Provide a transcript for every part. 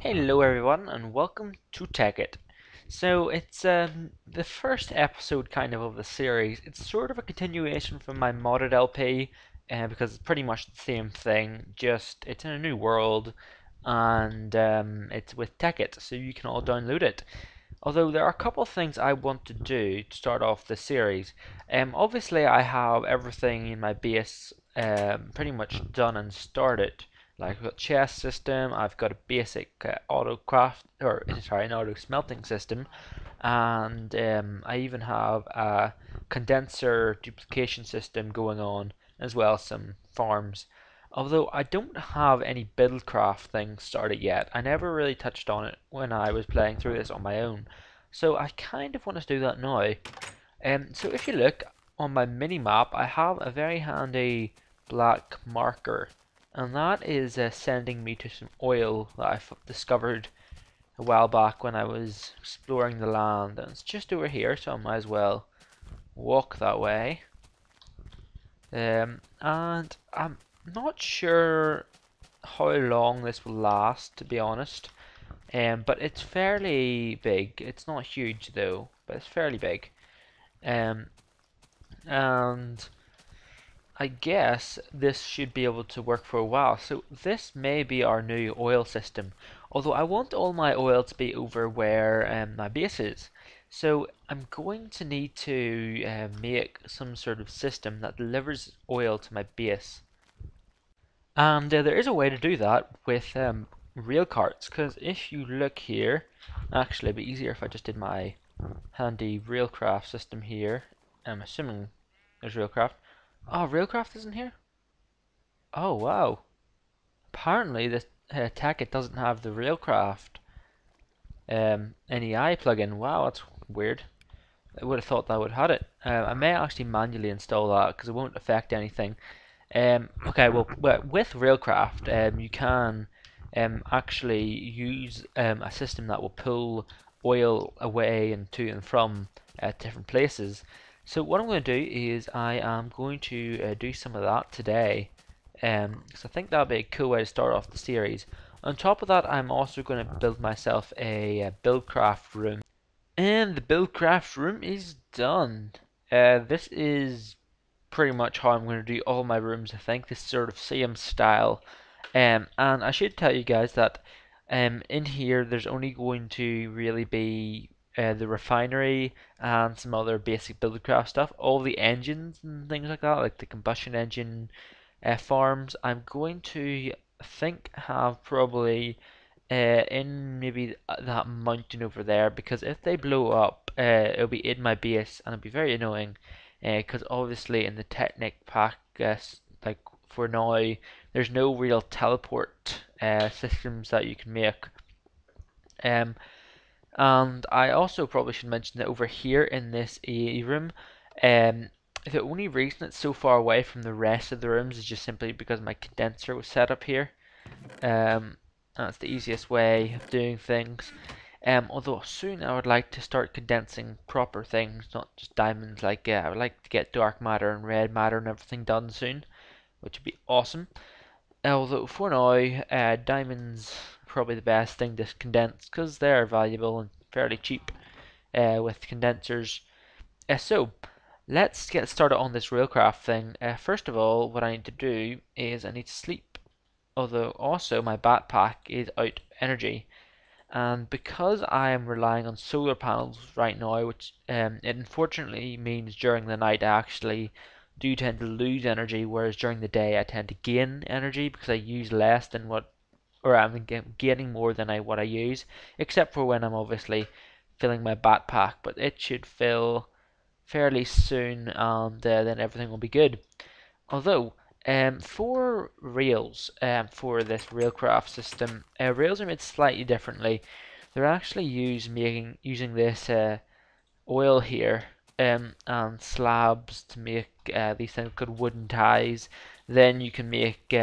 Hello everyone and welcome to Tekkit. So it's the first episode of the series. It's sort of a continuation from my modded LP because it's pretty much the same thing, just it's in a new world and it's with Tekkit, so you can all download it. Although there are a couple of things I want to do to start off the series. Obviously I have everything in my base pretty much done and started. Like I've got chest system, I've got a basic auto craft or sorry, an auto smelting system, and I even have a condenser duplication system going on as well as some farms. Although I don't have any buildcraft things started yet. I never really touched on it when I was playing through this on my own. So I kind of want to do that now. So if you look on my mini map, I have a very handy black marker, and that is sending me to some oil that I've discovered a while back when I was exploring the land, and it's just over here, so I might as well walk that way. And I'm not sure how long this will last, to be honest. But it's fairly big. It's not huge though, but it's fairly big. Um, and I guess this should be able to work for a while. So this may be our new oil system. Although I want all my oil to be over where my base is. So I'm going to need to make some sort of system that delivers oil to my base. And there is a way to do that with rail carts, because if you look here, actually it'd be easier if I just did my handy railcraft system here. I'm assuming there's railcraft. Oh, railcraft isn't here? Oh, wow. Apparently this Tekkit doesn't have the railcraft NEI plugin. Wow, that's weird. I would have thought that would have had it. I may actually manually install that because it won't affect anything. Okay, well, with Railcraft, you can actually use a system that will pull oil away and to and from different places. So what I'm going to do is I am going to do some of that today, because I think that would be a cool way to start off the series. On top of that, I'm also going to build myself a buildcraft room. And the buildcraft room is done. This is pretty much how I'm going to do all my rooms. I think this sort of same style. And I should tell you guys that in here there's only going to really be the refinery and some other basic buildcraft stuff. All the engines and things like that, like the combustion engine farms, I'm going to think have probably in maybe that mountain over there, because if they blow up, it'll be in my base and it'll be very annoying. Because obviously in the Technic pack, like for now, there's no real teleport systems that you can make. Um, and I also probably should mention that over here in this AE room, the only reason it's so far away from the rest of the rooms is just simply because my condenser was set up here. That's the easiest way of doing things. Although soon I would like to start condensing proper things, not just diamonds. Like I would like to get dark matter and red matter and everything done soon, which would be awesome. Although for now, diamonds are probably the best thing to condense because they're valuable and fairly cheap with condensers. So let's get started on this railcraft thing. First of all, what I need to do is I need to sleep. Although also my backpack is out of energy, and because I am relying on solar panels right now, which it unfortunately means during the night I actually do tend to lose energy, whereas during the day I tend to gain energy because I use less than what, or I'm gaining more than what I use, except for when I'm obviously filling my backpack, but it should fill fairly soon, and then everything will be good. Although, for rails, for this railcraft system, rails are made slightly differently. They're actually using this oil here and slabs to make these things called wooden ties. Then you can make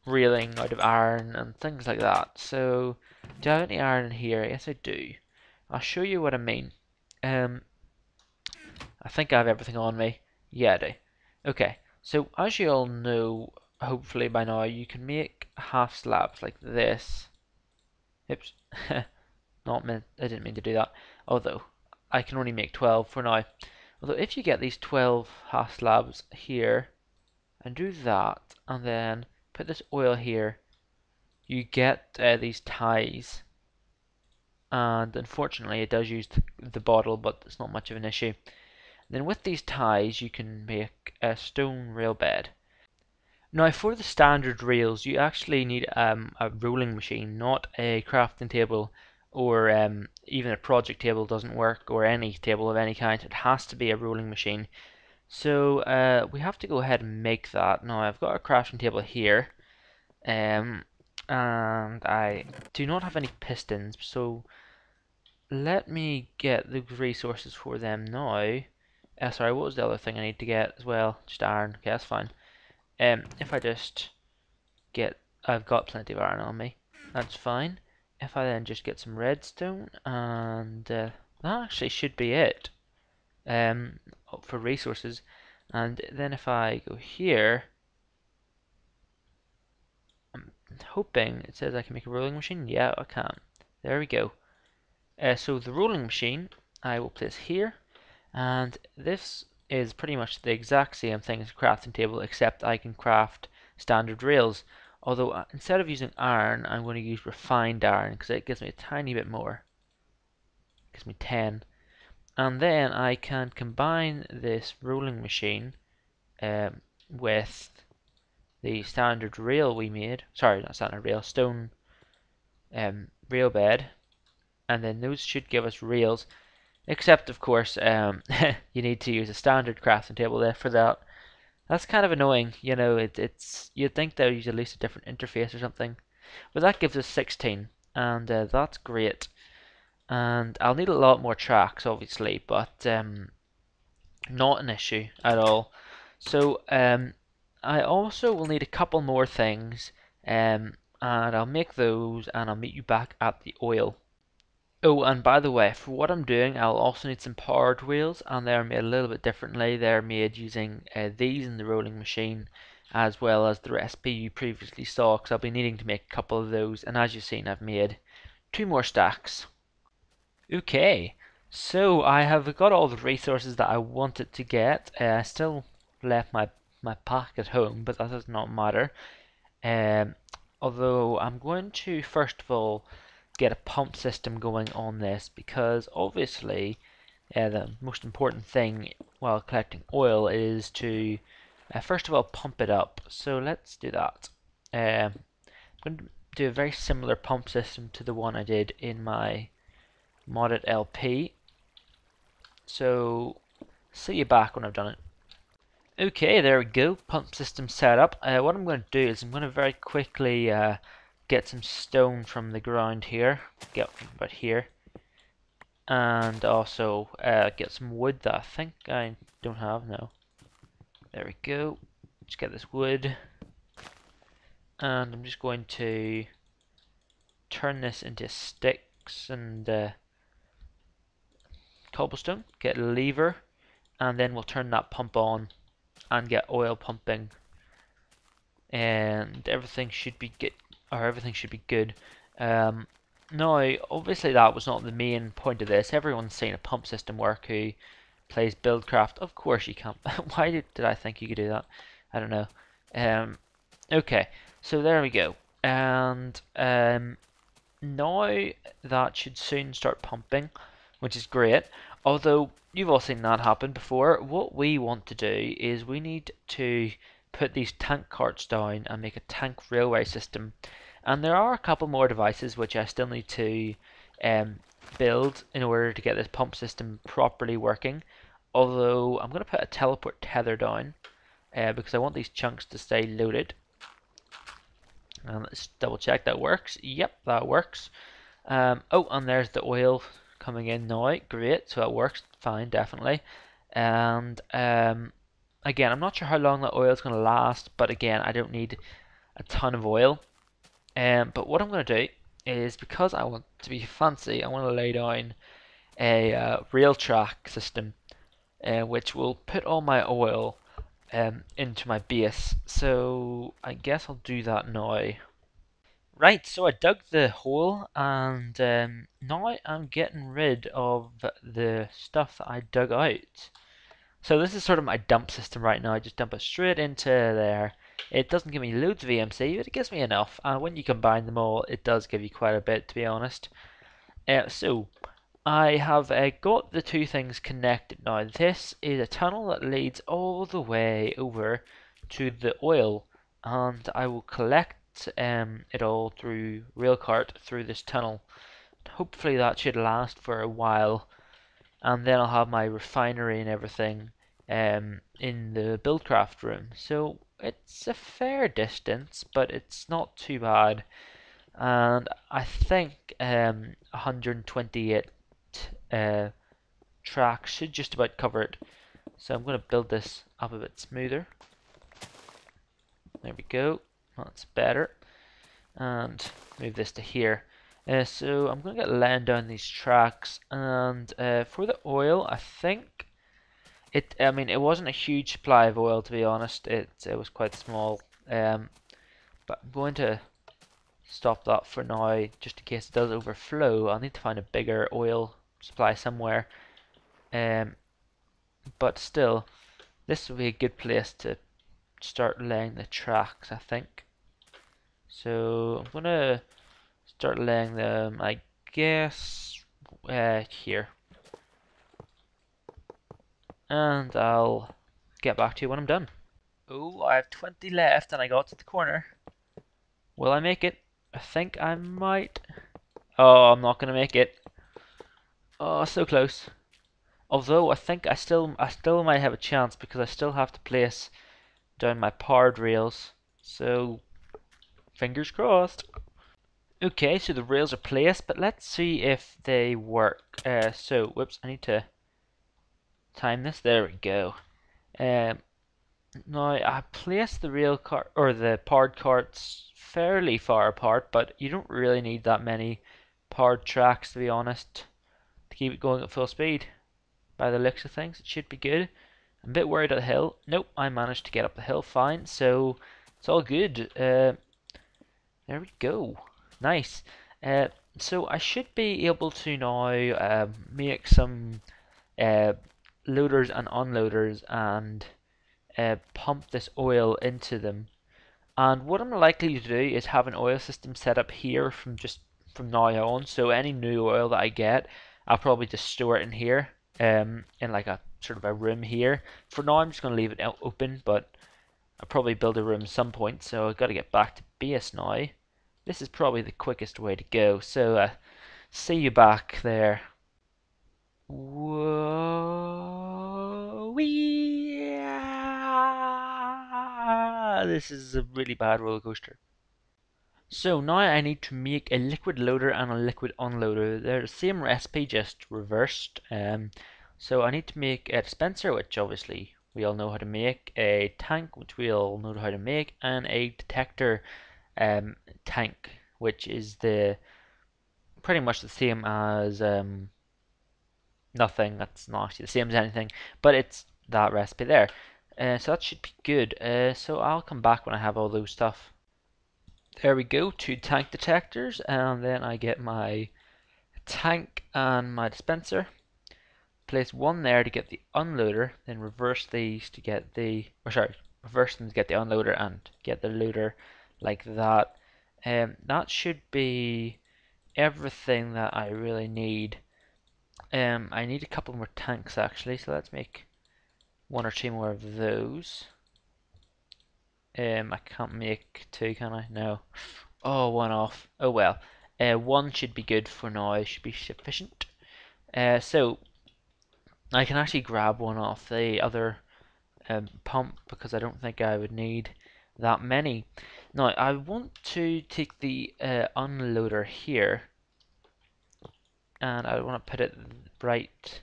railing out of iron and things like that. So, do I have any iron in here? Yes, I do. I'll show you what I mean. Um, I think I have everything on me. Yeah, I do. Okay, so as you all know, hopefully by now, you can make half slabs like this. Oops. Not meant, I didn't mean to do that. Although, I can only make 12 for now. Although, if you get these 12 half slabs here, and do that, and then put this oil here, you get these ties. And unfortunately, it does use the bottle, but it's not much of an issue. Then with these ties, you can make a stone rail bed. Now for the standard rails, you actually need a rolling machine, not a crafting table, or even a project table doesn't work, or any table of any kind. It has to be a rolling machine. So we have to go ahead and make that. Now I've got a crafting table here, and I do not have any pistons, so let me get the resources for them now. Sorry, what was the other thing I need to get as well? Just iron. Okay, that's fine. If I just get, I've got plenty of iron on me. That's fine. If I then just get some redstone, and that actually should be it for resources. And then if I go here, I'm hoping it says I can make a rolling machine. Yeah, I can. There we go. So the rolling machine I will place here, and this is pretty much the exact same thing as a crafting table, except I can craft standard rails. Although instead of using iron, I'm going to use refined iron because it gives me a tiny bit more. It gives me 10. And then I can combine this rolling machine with the standard rail we made. Sorry, not standard rail, stone rail bed. And then those should give us rails. Except, of course, you need to use a standard crafting table there for that. That's kind of annoying, you know. It's you'd think they'd use at least a different interface or something, but that gives us 16, and that's great. And I'll need a lot more tracks, obviously, but not an issue at all. So I also will need a couple more things, and I'll make those, and I'll meet you back at the oil. Oh, and by the way, for what I'm doing, I'll also need some powered wheels, and they're made a little bit differently. They're made using these in the rolling machine, as well as the recipe you previously saw, because I'll be needing to make a couple of those, and as you've seen, I've made 2 more stacks. Okay, so I have got all the resources that I wanted to get. I still left my pack at home, but that does not matter. Um, Although I'm going to first of all get a pump system going on this, because obviously the most important thing while collecting oil is to first of all pump it up. So let's do that. I'm going to do a very similar pump system to the one I did in my modded LP. So see you back when I've done it. Okay, there we go. Pump system set up. What I'm going to do is I'm going to very quickly get some stone from the ground here. Get about here. And also get some wood that I think I don't have now. There we go. Just get this wood. And I'm just going to turn this into sticks and cobblestone. Get a lever. And then we'll turn that pump on and get oil pumping, and everything should be good. Now, obviously, that was not the main point of this. Everyone's seen a pump system work who plays Buildcraft. Of course, you can't. Why did I think you could do that? I don't know. Okay, so there we go, and now that should soon start pumping, which is great. Although you've all seen that happen before, what we want to do is we need to put these tank carts down and make a tank railway system. And there are a couple more devices which I still need to build in order to get this pump system properly working. Although I'm going to put a teleport tether down because I want these chunks to stay loaded. And let's double check that works. Yep, that works. Oh, and there's the oil coming in now. Great, so it works fine, definitely. And again, I'm not sure how long that oil is going to last, but again, I don't need a ton of oil. But what I'm going to do is, because I want to be fancy, I want to lay down a rail track system, which will put all my oil into my base. So I guess I'll do that now. Right, so I dug the hole, and now I'm getting rid of the stuff that I dug out. So this is sort of my dump system right now. I just dump it straight into there. It doesn't give me loads of EMC, but it gives me enough. And when you combine them all, it does give you quite a bit, to be honest. So I have got the two things connected now. This is a tunnel that leads all the way over to the oil, and I will collect it all through railcart through this tunnel. Hopefully that should last for a while, and then I'll have my refinery and everything in the buildcraft room. So it's a fair distance, but it's not too bad. And I think 128 tracks should just about cover it. So I'm going to build this up a bit smoother. There we go. That's better. And move this to here. So I'm going to get laying down these tracks, and for the oil, I think I mean, it wasn't a huge supply of oil, to be honest. It was quite small. But I'm going to stop that for now, just in case it does overflow. I'll need to find a bigger oil supply somewhere. But still, this will be a good place to start laying the tracks, I think. So I'm gonna start laying them, I guess, here. And I'll get back to you when I'm done. Oh, I have 20 left and I got to the corner. Will I make it? I think I might. Oh, I'm not gonna make it. Oh, so close. Although I think I still might have a chance, because I still have to place down my powered rails. So fingers crossed. Okay, so the rails are placed, but let's see if they work. So whoops, I need to time this. There we go. Now I placed the rail cart or the powered carts fairly far apart, but you don't really need that many powered tracks, to be honest, to keep it going at full speed. By the looks of things, it should be good. I'm a bit worried at the hill. Nope, I managed to get up the hill fine, so it's all good. There we go. Nice. So I should be able to now make some uh, loaders and unloaders, and pump this oil into them. And what I'm likely to do is have an oil system set up here from now on. So any new oil that I get, I'll probably just store it in here, in like a sort of a room here. For now, I'm just going to leave it open, but I'll probably build a room some point. So I've got to get back to base now. This is probably the quickest way to go. So see you back there. Whoa, this is a really bad roller coaster. So now I need to make a liquid loader and a liquid unloader. They're the same recipe, just reversed. So I need to make a dispenser, which obviously we all know how to make, a tank, which we all know how to make, and a detector tank, which is the pretty much the same as nothing. That's not actually the same as anything, but it's that recipe there. So that should be good. So I'll come back when I have all those stuff. There we go, 2 tank detectors, and then I get my tank and my dispenser. Place one there to get the unloader, then reverse these to get the, reverse them to get the unloader and get the loader like that. That should be everything that I really need. I need a couple more tanks actually, so let's make 1 or 2 more of those. I can't make 2, can I? No. Oh, 1 off. Oh well. 1 should be good for now. Should be sufficient. So I can actually grab 1 off the other pump, because I don't think I would need that many. Now I want to take the unloader here, and I want to put it right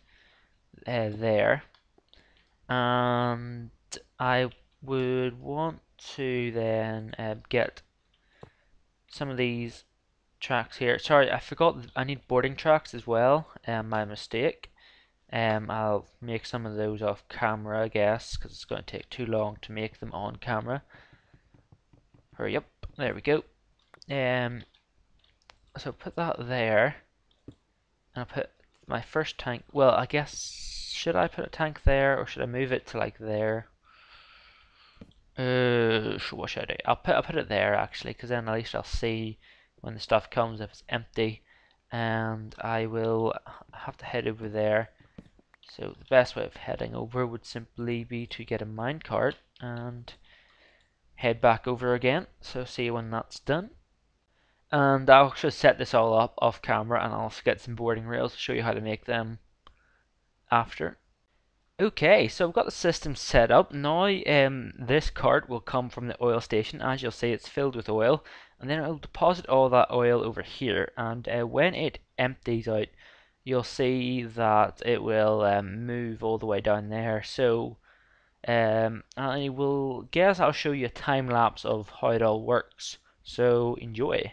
there, and I would want to then get some of these tracks here. Sorry, I forgot I need boarding tracks as well. My mistake. I'll make some of those off camera, I guess, because it's going to take too long to make them on camera. Hurry up. There we go. So put that there, and I'll put my first tank. Well, I guess should I put a tank there or should I move it to like there? What should I do? I'll put it there actually, because then at least I'll see when the stuff comes if it's empty, and I will have to head over there. So the best way of heading over would simply be to get a minecart and head back over again. So see when that's done. And I'll just set this all up off camera, and I'll also get some boarding rails to show you how to make them after. Okay, so I've got the system set up. Now this cart will come from the oil station. As you'll see, it's filled with oil, and then I'll deposit all that oil over here, and when it empties out, you'll see that it will move all the way down there. So I will guess I'll show you a time lapse of how it all works. So enjoy.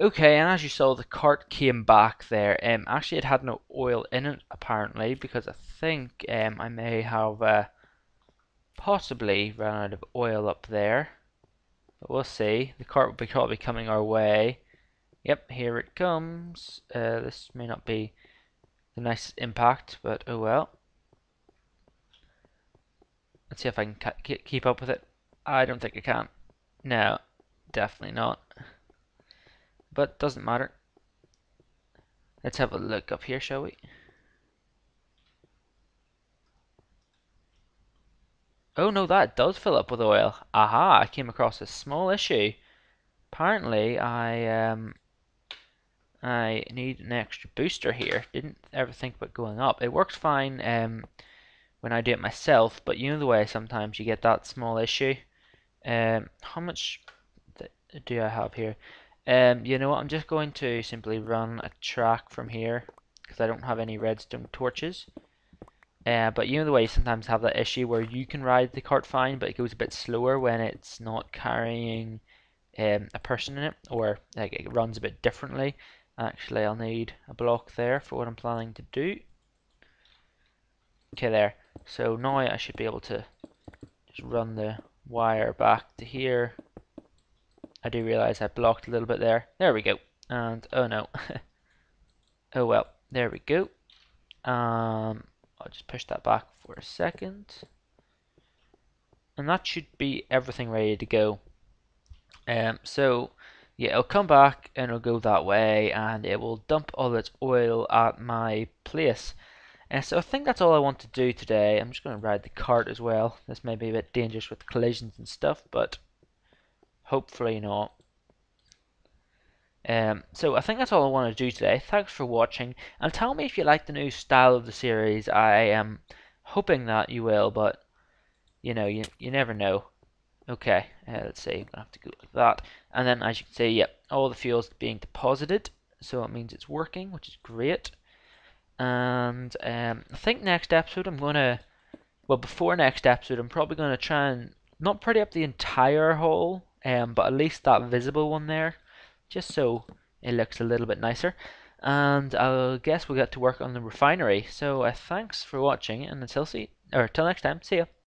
Okay, and as you saw, the cart came back there. Actually, it had no oil in it apparently, because I think I may have possibly run out of oil up there. But we'll see. The cart will be probably coming our way. Yep, here it comes. This may not be the nicest impact, but oh well. Let's see if I can keep up with it. I don't think I can. No, definitely not. But doesn't matter. Let's have a look up here, shall we? Oh no, that does fill up with oil. Aha, I came across a small issue. Apparently, I need an extra booster here. Didn't ever think about going up. It works fine when I do it myself, but you know the way sometimes you get that small issue. How much do I have here? You know what? I'm just going to simply run a track from here because I don't have any redstone torches. But you know the way you sometimes have that issue where you can ride the cart fine, but it goes a bit slower when it's not carrying a person in it, or like it runs a bit differently. Actually, I'll need a block there for what I'm planning to do. Okay, there. So now I should be able to just run the wire back to here. I do realize I blocked a little bit there. There we go. And oh no. Oh well. There we go. I'll just push that back for a second. And that should be everything ready to go. So yeah, it'll come back and it'll go that way, and it will dump all its oil at my place. And so I think that's all I want to do today. I'm just going to ride the cart as well. This may be a bit dangerous with collisions and stuff, but hopefully not. So I think that's all I want to do today. Thanks for watching, and tell me if you like the new style of the series. I am hoping that you will, but you know, you never know. Okay, let's see, I'm gonna have to go like that, and then as you can see, yep, all the fuel's being deposited, so it means it's working, which is great. And I think next episode before next episode, I'm probably gonna try and not pretty up the entire hole, but at least that visible one there, just so it looks a little bit nicer. And I guess we'll get to work on the refinery. So thanks for watching, and till next time, see ya.